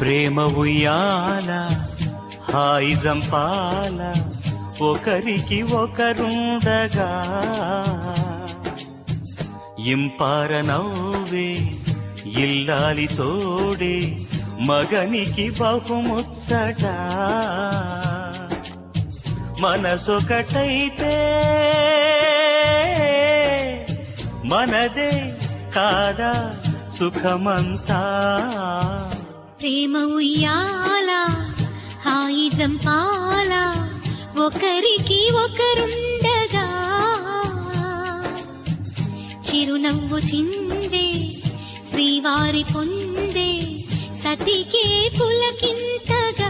ప్రేమ ఉయ్యాల హాయి జంపాల ఒకరికి ఒకరుండగా ఇంపార నవ్వే ఇల్లాలి తోడే మగనికి బహుముచ్చట మనసొకటైతే మనదే కాదా సుఖమంతా ప్రేమ ఉయ్యాల హాయి జంపాల ఒకరికి ఒకరుండగా చిరునవ్వు చిందే శ్రీవారి పొందే సతికే పులకింతగా